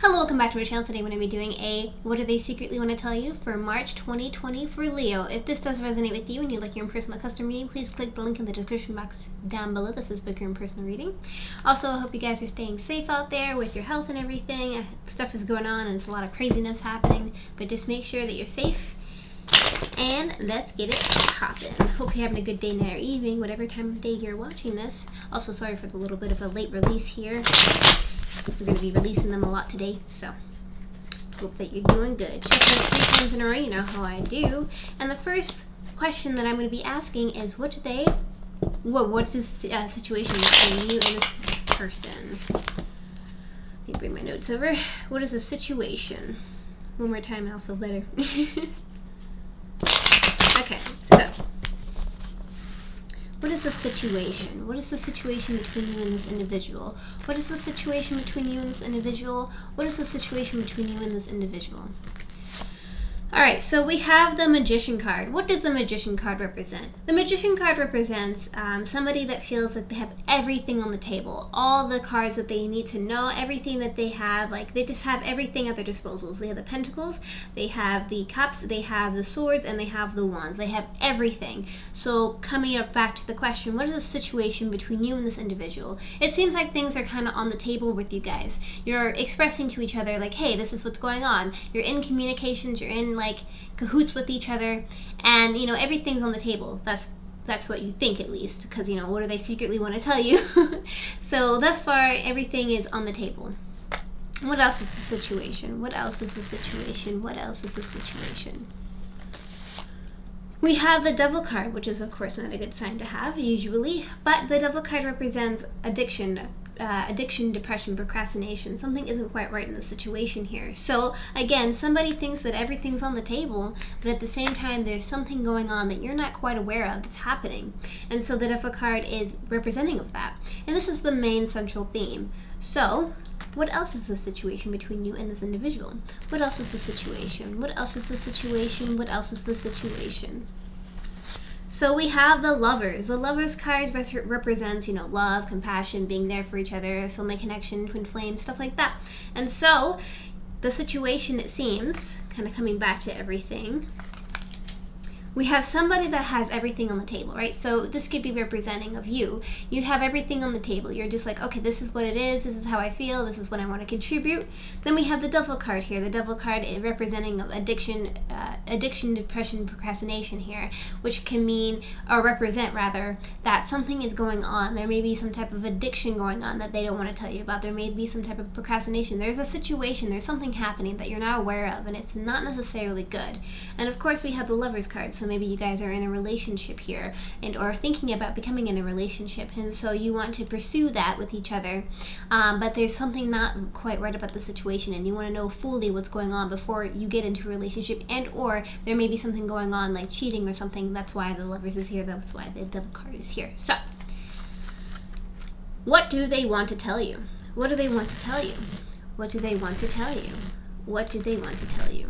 Hello, welcome back to my channel. Today we're going to be doing a What Do They Secretly Want to Tell You for March 2020 for Leo. If this does resonate with you and you'd like your own personal custom reading, please click the link in the description box down below. This is book your own personal reading. Also, I hope you guys are staying safe out there with your health and everything. Stuff is going on and it's a lot of craziness happening, but just make sure that you're safe. And let's get it poppin'. Hope you're having a good day, night, or evening, whatever time of day you're watching this. Also, sorry for the little bit of a late release here. We're going to be releasing them a lot today, so hope that you're doing good. Check out 3 times in a row, you know how I do. And the first question that I'm going to be asking is, what's this situation between you and this person? Let me bring my notes over. What is the situation? One more time and I'll feel better. Okay, so what is the situation? What is the situation between you and this individual? What is the situation between you and this individual? What is the situation between you and this individual? Alright, so we have the Magician card. What does the Magician card represent? The Magician card represents somebody that feels like they have everything on the table. All the cards that they need to know, everything that they have, like they just have everything at their disposals. They have the Pentacles, they have the Cups, they have the Swords, and they have the Wands. They have everything. So coming up back to the question, what is the situation between you and this individual? It seems like things are kind of on the table with you guys. You're expressing to each other like, hey, this is what's going on. You're in communications, you're in like cahoots with each other, and you know everything's on the table. That's what you think, at least, because you know what do they secretly want to tell you. So thus far everything is on the table. What else is the situation? What else is the situation? What else is the situation? We have the Devil card, which is of course not a good sign to have usually, but the Devil card represents addiction, depression, procrastination. Something isn't quite right in the situation here. So again, somebody thinks that everything's on the table, but at the same time there's something going on that you're not quite aware of that's happening. And so the Devil card is representing of that. And this is the main central theme. So what else is the situation between you and this individual? What else is the situation? What else is the situation? What else is the situation? So we have the Lovers. The Lovers card represents, you know, love, compassion, being there for each other, soulmate connection, twin flame, stuff like that. And so the situation, it seems, kind of coming back to everything, we have somebody that has everything on the table, right? So this could be representing of you. You have everything on the table. You're just like, okay, this is what it is. This is how I feel. This is what I want to contribute. Then we have the Devil card here. The Devil card is representing of addiction, depression, procrastination here, which can mean, or represent rather, that something is going on. There may be some type of addiction going on that they don't want to tell you about. There may be some type of procrastination. There's a situation, there's something happening that you're not aware of, and it's not necessarily good. And of course we have the Lovers card. So maybe you guys are in a relationship here and or thinking about becoming in a relationship, and so you want to pursue that with each other, but there's something not quite right about the situation and you want to know fully what's going on before you get into a relationship, and or there may be something going on like cheating or something. That's why the Lovers is here. That's why the Devil card is here. So what do they want to tell you? What do they want to tell you? What do they want to tell you? What do they want to tell you?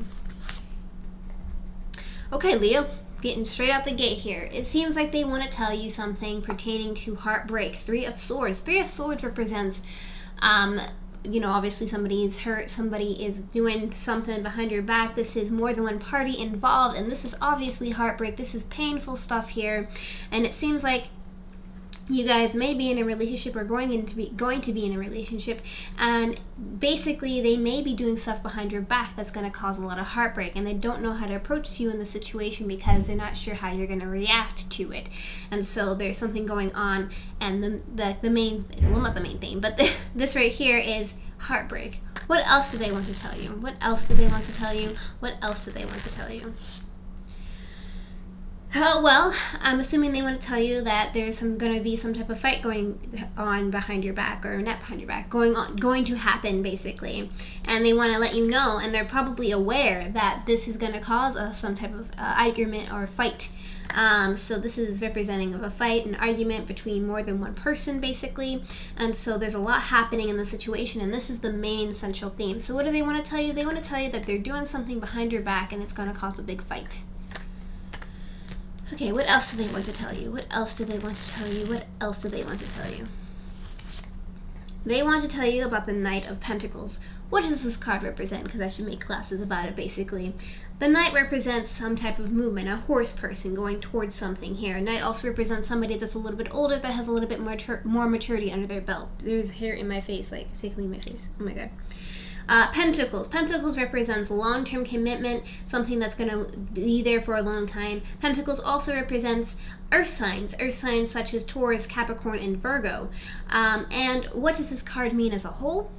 Okay, Leo, getting straight out the gate here. It seems like they want to tell you something pertaining to heartbreak. 3 of Swords. 3 of Swords represents, you know, obviously somebody is hurt, somebody is doing something behind your back. This is more than one party involved, and this is obviously heartbreak. This is painful stuff here, and it seems like you guys may be in a relationship or going to be in a relationship, and basically they may be doing stuff behind your back that's going to cause a lot of heartbreak, and they don't know how to approach you in the situation because they're not sure how you're going to react to it. And so there's something going on, and the main, well, not the main thing, but this right here is heartbreak. What else do they want to tell you? What else do they want to tell you? What else do they want to tell you? Well, I'm assuming they want to tell you that there's going to be some type of fight going on behind your back, or not behind your back, going to happen basically, and they want to let you know, and they're probably aware that this is going to cause some type of argument or fight. So this is representing of a fight, an argument between more than one person basically, and so there's a lot happening in the situation, and this is the main central theme. So what do they want to tell you? They want to tell you that they're doing something behind your back and it's going to cause a big fight. Okay, what else do they want to tell you? What else do they want to tell you? What else do they want to tell you? They want to tell you about the Knight of Pentacles. What does this card represent? Because I should make classes about it, basically. The Knight represents some type of movement, a horse person going towards something here. Knight also represents somebody that's a little bit older, that has a little bit more maturity under their belt. There's hair in my face, like tickling my face. Oh my god. Pentacles. Pentacles represents long-term commitment, something that's going to be there for a long time. Pentacles also represents earth signs such as Taurus, Capricorn, and Virgo. And what does this card mean as a whole?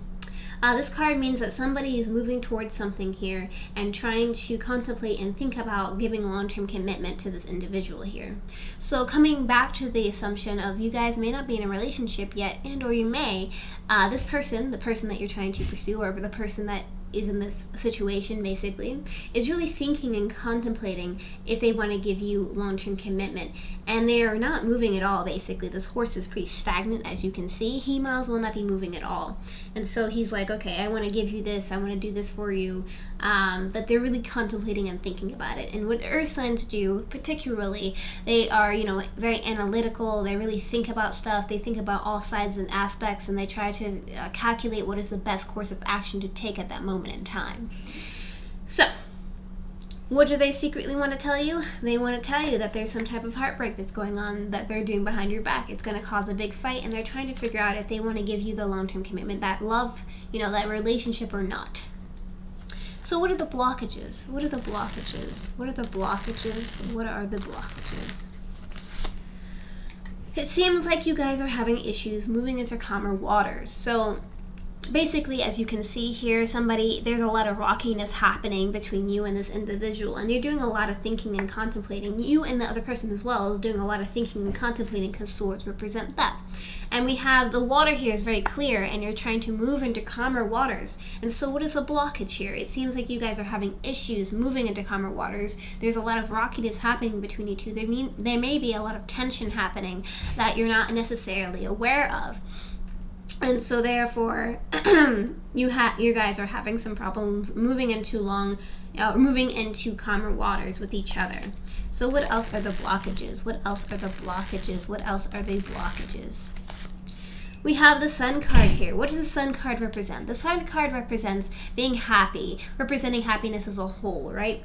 This card means that somebody is moving towards something here and trying to contemplate and think about giving long-term commitment to this individual here. So coming back to the assumption of you guys may not be in a relationship yet, and or you may, this person, the person that you're trying to pursue, or the person that is in this situation basically, is really thinking and contemplating if they want to give you long-term commitment, and they are not moving at all. Basically, this horse is pretty stagnant, as you can see. He might as well not be moving at all, and so he's like, okay, I want to give you this, I want to do this for you, but they're really contemplating and thinking about it. And what earth signs do particularly, they are, you know, very analytical. They really think about stuff. They think about all sides and aspects, and they try to calculate what is the best course of action to take at that moment in time. So what do they secretly want to tell you? They want to tell you that there's some type of heartbreak that's going on that they're doing behind your back. It's going to cause a big fight, and they're trying to figure out if they want to give you the long-term commitment, that love, you know, that relationship or not. So what are the blockages? What are the blockages? What are the blockages? What are the blockages? It seems like you guys are having issues moving into calmer waters. So basically, as you can see here, there's a lot of rockiness happening between you and this individual, and you're doing a lot of thinking and contemplating. You and the other person as well is doing a lot of thinking and contemplating, because swords represent that. And we have the water here is very clear, and you're trying to move into calmer waters. And so what is a blockage here? It seems like you guys are having issues moving into calmer waters. There's a lot of rockiness happening between you two. There may be a lot of tension happening that you're not necessarily aware of. And so therefore, you guys are having some problems moving into calmer waters with each other. So what else are the blockages? What else are the blockages? What else are the blockages? We have the Sun card here. What does the Sun card represent? The Sun card represents being happy, representing happiness as a whole, right?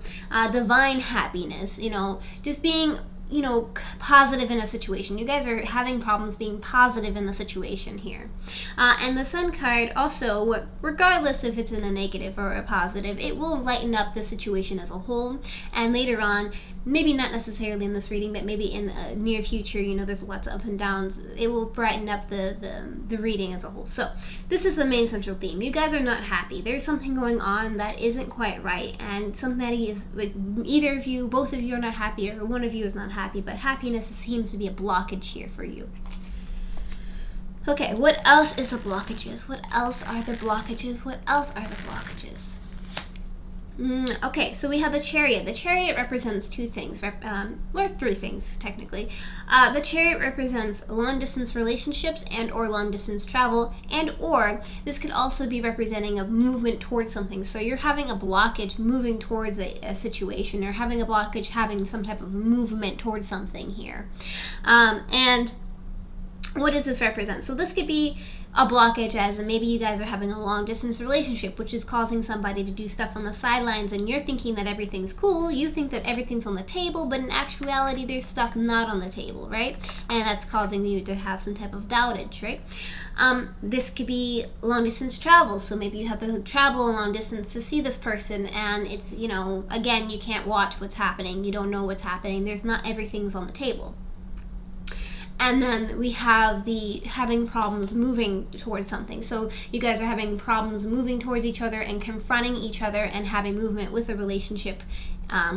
Divine happiness, you know, just being, you know, positive in a situation. You guys are having problems being positive in the situation here. And the Sun card also, regardless if it's in a negative or a positive, it will lighten up the situation as a whole. And later on, maybe not necessarily in this reading, but maybe in the near future, you know, there's lots of ups and downs, it will brighten up the reading as a whole. So this is the main central theme. You guys are not happy. There's something going on that isn't quite right, and somebody is, like, either of you, both of you are not happy, or one of you is not happy, but happiness seems to be a blockage here for you. Okay, what else is the blockages? What else are the blockages? What else are the blockages? Okay, so we have the Chariot. The Chariot represents two things, or three things, technically. The Chariot represents long-distance relationships and or long-distance travel, and or this could also be representing of movement towards something. So you're having a blockage moving towards a situation, or having a blockage having some type of movement towards something here. And what does this represent? So this could be a blockage as maybe you guys are having a long distance relationship, which is causing somebody to do stuff on the sidelines, and you're thinking that everything's cool, you think that everything's on the table, but in actuality there's stuff not on the table, right? And that's causing you to have some type of doubtage, right? This could be long distance travel, so maybe you have to travel a long distance to see this person, and it's, you know, again, you can't watch what's happening, you don't know what's happening, there's not everything's on the table. And then we have the having problems moving towards something. So you guys are having problems moving towards each other and confronting each other and having movement with a relationship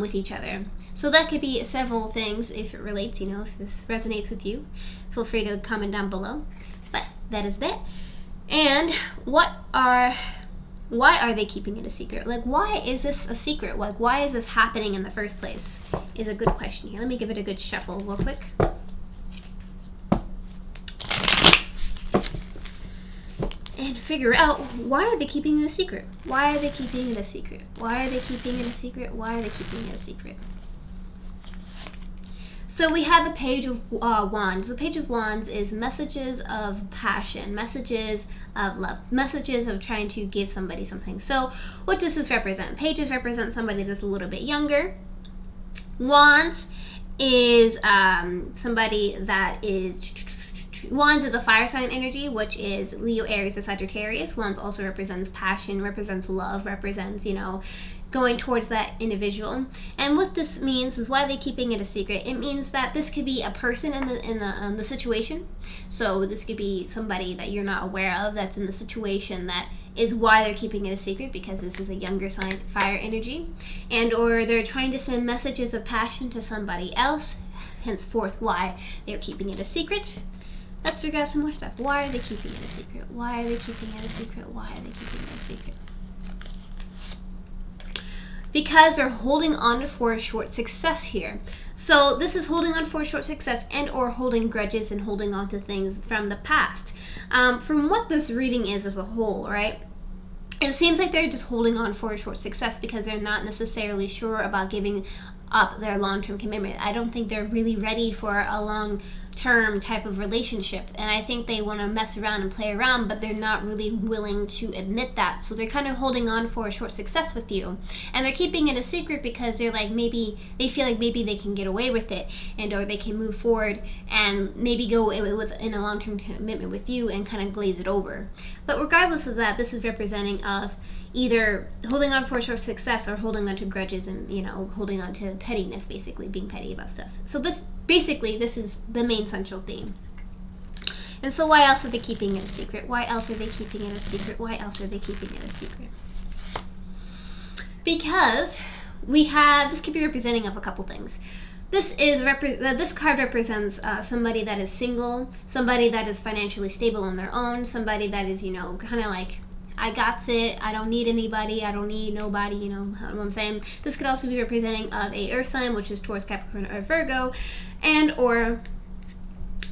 with each other. So that could be several things if it relates, you know, if this resonates with you. Feel free to comment down below. But that is that. And why are they keeping it a secret? Like, why is this a secret? Like, why is this happening in the first place? Is a good question here. Let me give it a good shuffle real quick. And figure out, why are they keeping it a secret? Why are they keeping it a secret? Why are they keeping it a secret? Why are they keeping it a secret? So we have the Page of Wands. The Page of Wands is messages of passion, messages of love, messages of trying to give somebody something. So what does this represent? Pages represent somebody that's a little bit younger. Wands is somebody that is... Wands is a fire sign energy, which is Leo, Aries, or Sagittarius. Wands also represents passion, represents love, represents, going towards that individual. And what this means is, why are they keeping it a secret? It means that this could be a person in the situation. So this could be somebody that you're not aware of that's in the situation, that is why they're keeping it a secret, because this is a younger sign, fire energy. And or they're trying to send messages of passion to somebody else, henceforth why they're keeping it a secret. Let's figure out some more stuff. Why are they keeping it a secret? Why are they keeping it a secret? Why are they keeping it a secret? Because they're holding on for a short success here. So this is holding on for a short success, and or holding grudges and holding on to things from the past. From what this reading is as a whole, right? It seems like they're just holding on for a short success because they're not necessarily sure about giving up their long-term commitment. I don't think they're really ready for a long-term type of relationship, and I think they want to mess around and play around, but they're not really willing to admit that. So they're kind of holding on for a short success with you, and they're keeping it a secret because they're like, maybe they feel like maybe they can get away with it, and or they can move forward and maybe go in a long-term commitment with you and kind of glaze it over. But regardless of that, this is representing of either holding on for a short success or holding on to grudges and, holding on to pettiness, basically being petty about stuff. So basically, this is the main central theme. And so why else are they keeping it a secret? Why else are they keeping it a secret? Why else are they keeping it a secret? Because this could be representing of a couple things. This card represents somebody that is single, somebody that is financially stable on their own, somebody that is, kind of like, I got it, I don't need anybody, I don't need nobody, you know what I'm saying? This could also be representing of a earth sign, which is Taurus, Capricorn, or Virgo, and or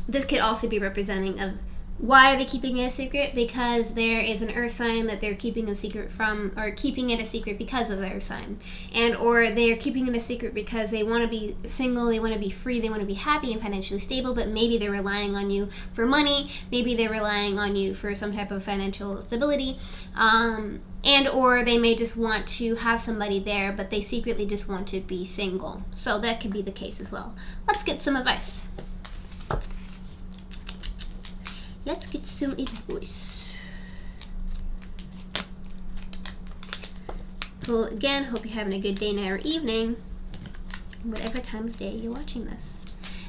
this could also be representing of why are they keeping it a secret? Because there is an earth sign that they're keeping a secret from, or keeping it a secret because of the earth sign. And or they're keeping it a secret because they want to be single, they want to be free, they want to be happy and financially stable, but maybe they're relying on you for money, maybe they're relying on you for some type of financial stability, and or they may just want to have somebody there, but they secretly just want to be single. So that could be the case as well. Let's get some advice. Let's get some advice. Well, again, hope you're having a good day, night, or evening, whatever time of day you're watching this.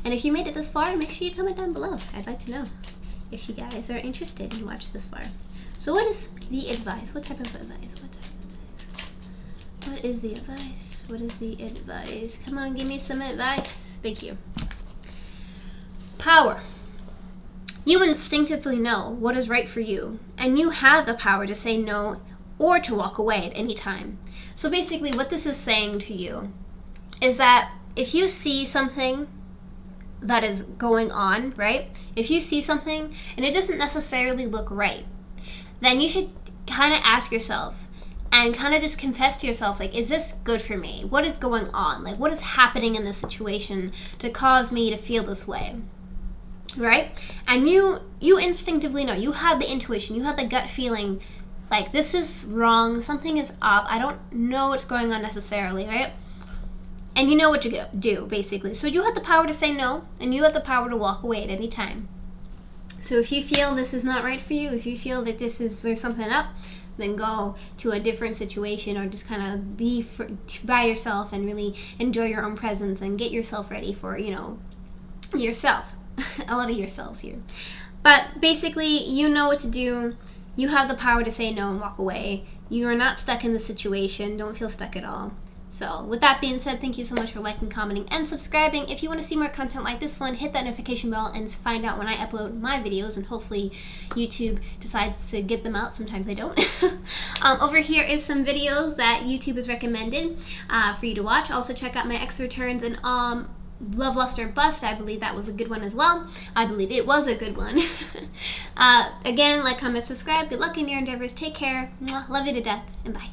And if you made it this far, make sure you comment down below. I'd like to know if you guys are interested in watching this far. So what is the advice? What type of advice? What type of advice? What is the advice? What is the advice? Come on, give me some advice. Thank you. Power. You instinctively know what is right for you, and you have the power to say no or to walk away at any time. So basically what this is saying to you is that if you see something that is going on, right? If you see something and it doesn't necessarily look right, then you should kind of ask yourself and kind of just confess to yourself, like, is this good for me? What is going on? Like, what is happening in this situation to cause me to feel this way? Right? And you instinctively know, you have the intuition, you have the gut feeling, like, this is wrong, something is up, I don't know what's going on necessarily, right? And you know what to do, basically. So you have the power to say no, and you have the power to walk away at any time. So if you feel this is not right for you, if you feel that there's something up, then go to a different situation, or just kind of be by yourself and really enjoy your own presence and get yourself ready for, yourself. A lot of yourselves here. But basically, you know what to do. You have the power to say no and walk away. You are not stuck in the situation. Don't feel stuck at all. So with that being said, thank you so much for liking, commenting, and subscribing. If you want to see more content like this one, hit that notification bell and find out when I upload my videos, and hopefully YouTube decides to get them out. Sometimes they don't. Over here is some videos that YouTube has recommended for you to watch. Also check out my X returns and Love, Lust, or Bust. I believe that was a good one as well. I believe it was a good one. Again, like, comment, subscribe. Good luck in your endeavors. Take care. Mwah. Love you to death, and bye.